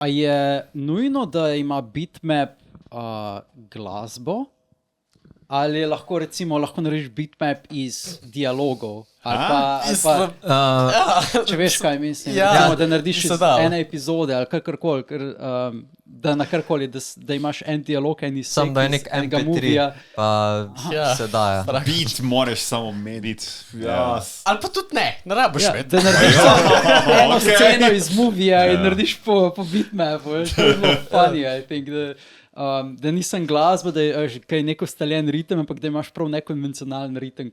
A je nujno, da ima bitmap glasbo? Ali lahko recimo narediš bitmap iz dialogov? Ali pa če veš, kaj mislim, da narediš iz ene epizode ali kakorkoli, da na karkoli, da imaš en dialog, en izsek Sam da je nek MP3, pa se daje. Beat moraš samo mediti. Ali pa tudi ne rabiš med. Da narediš eno sceno iz movija in narediš po bitmapu. To je zelo funny, I think, da nisem glasba, da je nek ustaljen ritem, ampak da imaš prav nekonvencionalen ritem,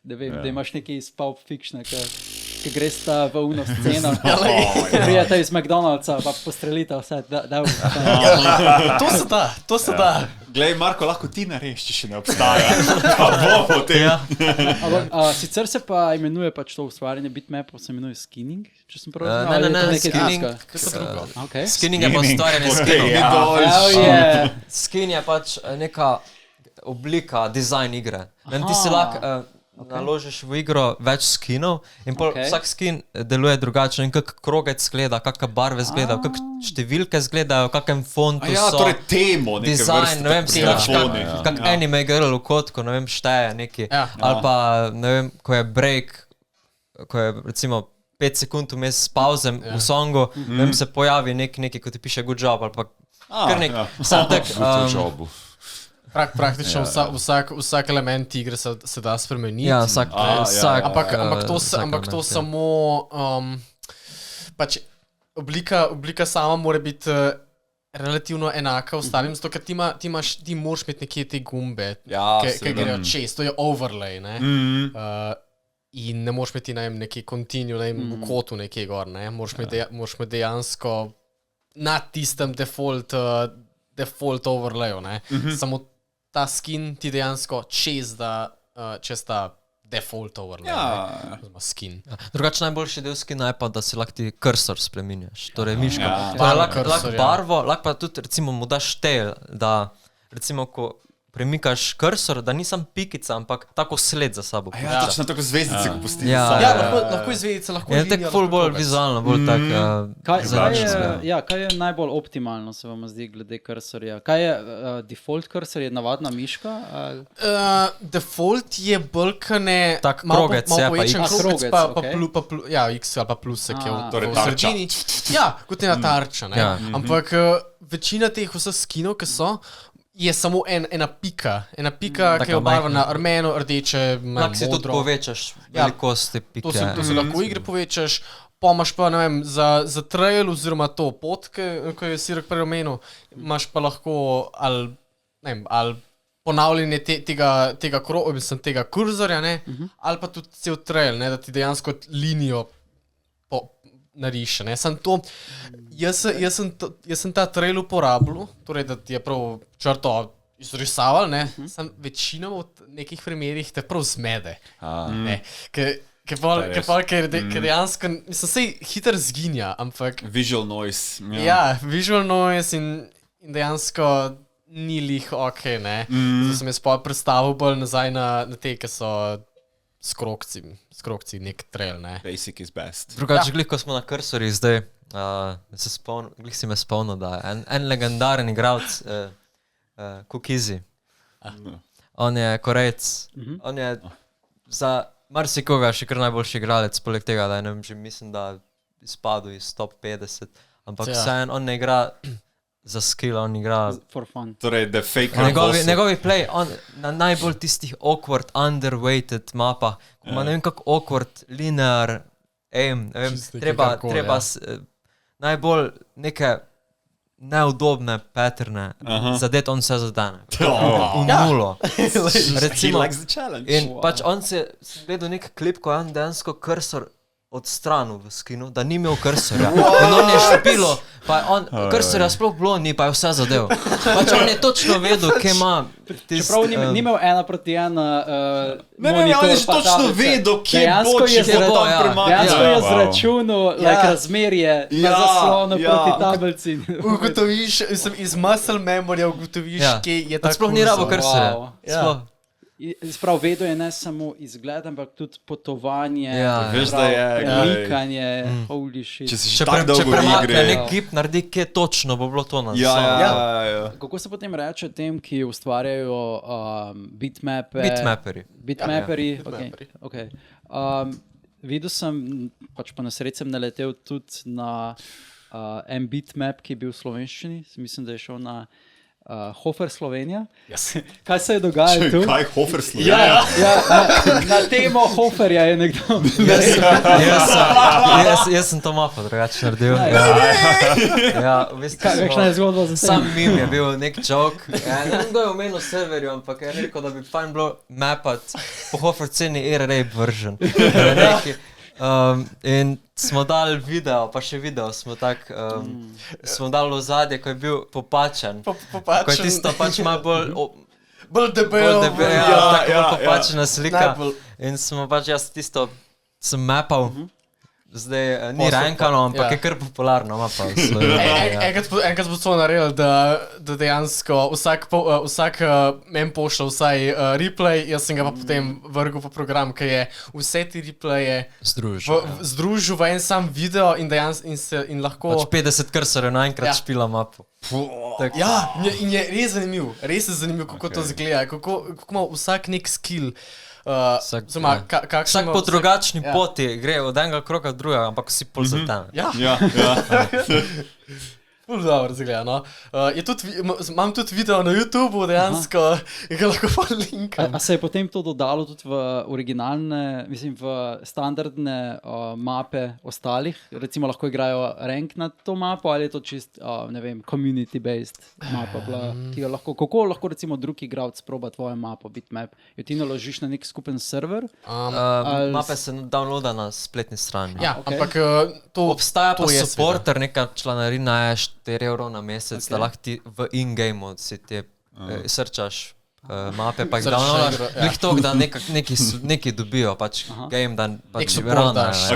da imaš nekaj iz Pulp Fictiona, ki greš ta v uno sceno, prijete iz McDonald'sa, pa postrelite vse. To se da. Glej, Marko, lahko ti nareš, če še ne obstaja. Pa bo potem. Sicer se pa imenuje pač to ustvarjanje bitmapov, se imenuje skinning, če sem prav razumel. Ne, skinning je pa ustvarjanje skinov. Skin je pač neka oblika, dizajn igre. Ti si lahko naložiš v igro več skinov in vsak skin deluje drugače, kak krogec gleda, kakšne barve zgleda, kak številke zgledajo, kakem fontu so. Torej temo, neke dizajn, ne vem, vrste. kak anime girl v kotku, ne vem, šteje neki. Ali pa, ne vem, ko je break, ko je recimo 5 sekund vmes s pauzem v songu, ne vem, se pojavi neki, ko ti piše good job, ali pa kar nek. Sam tak, Praktično vsak element igre se da spremeniti. Ja, vsak. Ampak to samo pač oblika sama mora biti relativno enaka ostalim, zato ker ti moraš imeti nekje te gumbe, ki grejo čez, to je overlay, ne? In ne moraš imeti neki continue v kotu nekje gor, ne? Moraš imeti dejansko na tistem default overlayu, ne? Samo ta skin ti dejansko čez ta default overlay, oziroma skin. Drugače najboljši del skina je pa, da si lahko ti cursor spreminjaš, torej miško. Lahko barvo, lahko pa tudi recimo mu daš tail, da recimo ko premikaš cursor, da nisem pikica, ampak tako sled za sabo. Točno tako zvezdice, ko pustiš. Lahko izvedice, lahko linija. Je tako ful bolj vizualno, bolj tak kaj je najbolj optimalno, se vam zdi, glede cursorja? Kaj je default cursor, je navadna miška? Default je bolkane tak krogec, pa X. X ali pa plusek je v sredini. Ja, kot je na tarča, ne? Ampak večina teh vseh skinov, ki so, je samo ena pika, ki je obarvana rumeno, rdeče, modro. Lahko si tudi povečaš velikost te pike. To si lahko v igri povečaš, pa imaš pa, ne vem, za trail oziroma to pot, ko je Sirek prej omenil, imaš pa lahko ali ponavljanje tega kurzorja, ne, ali pa tudi cel trail, ne, da ti dejansko linijo nariše, ne, sem to, jaz sem ta trail uporabljal, torej, da ti je prav črto izrisaval, ne, sem večinoma v nekih primerih te prav zmede, ne, ker dejansko, mislim, sej hiter zginja, ampak... Visual noise. Ja, visual noise in dejansko ni lih okej, ne, zato sem jaz predstavil bolj nazaj na te, ki so s krogci nek trail, ne. Basic is best. Drugače, glih, ko smo na cursorjih zdaj, glih si me spomnil, da en legendaren igralec, Kukizi, on je Korejec, on je za marsikoga še kar najboljši igralec, poleg tega, da je, ne vem, že mislim, da izpadel iz top 50, ampak vseeno, on ne igra za skill, on igra for fun. Torej, the faker njegovi play, on na najbolj tistih awkward, underweighted mapah, ko ima ne vem kak awkward, linear aim, ne vem, treba najbolj neke neudobne patterne zadeti, on se zadane. V nulo. Recimo, in pač on se gledal nek klip, ko je on dejansko cursor odstranil v skinu, da ni imel cursorja. In on je špilo, pa on, cursorja sploh bilo ni, pa je vse zadev. Pač on je točno vedel, kje ima... Čeprav ni imel 1:1 monitor, on je že točno vedel, kje bo, če bo tam premagal. Dejansko je zračunal razmerje na zaslonu proti tablici. Ugotoviš, iz muscle memorija ugotoviš, kje je tako... Sploh ni rabo cursorja. Sprav, vedo je ne samo izgled, ampak tudi potovanje, Veš, da je, premikanje, holy shit. Če si Če že tako dolgo v premakne igri. nek gib, naredi, kje točno bo bilo to na Ja. Kako se potem reče tem, ki ustvarjajo bitmape? Bitmaperi. Okay. Videl sem, pač po nesreči sem naletel tudi na en bitmap, ki je bil v slovenščini. Mislim, da je šel na Hofer Slovenija. Yes. Kaj se je dogajalo tu? Kaj Hofer Slovenija? Na temo Hoferja je nekdo. Jaz sem to mapo drugače naredil. Kakšna je zgodba za tem? Sam mim je bil nek joke. Ne vem, kdo je omenil serverju, ampak je rekel, da bi fajn bilo mapat po Hofer ceni air-rape version. In smo dali video, pa še video smo dali v zadje, ko je bil popačen. Ko je tisto pač malo bolj debel. Tako bolj popačena slika. In smo pač jaz tisto sem mapal. Zdaj ni rankano, ampak je kar popularno mapa. Enkrat smo to naredili, da dejansko vsak men pošle vsaj replay, jaz sem ga pa potem vrgel po program, ki je vse ti replaye združil v en sam video in lahko... Pač 50 kursorjev naenkrat špila mapo. Ja, in je res zanimiv, kako to zgleda, kako ima vsak nek skill. Vsak po drugačni poti gre od enega kroga do drugega, ampak vsi pol zatem. Ja. Dobro, zgleda, no. Imam tudi video na YouTubeu, dejansko, ga lahko pa linkam. A se je potem to dodalo tudi v originalne, mislim, v standardne mape ostalih? Recimo lahko igrajo rank na to mapo ali je to čist, ne vem, community-based mapa, ki ga lahko, kako lahko recimo drugi igralec proba tvojo mapo, bitmap? Jo ti naložiš na nek skupen server? Mape se downloada na spletni strani. Ja, ampak to obstaja pa supporter, neka članarina je 4 € na mesec, da lahko ti v in-gameu si te srčaš mape, pa jih downloadaš, glih to, da neki dobijo, pač game, da pač ranajo.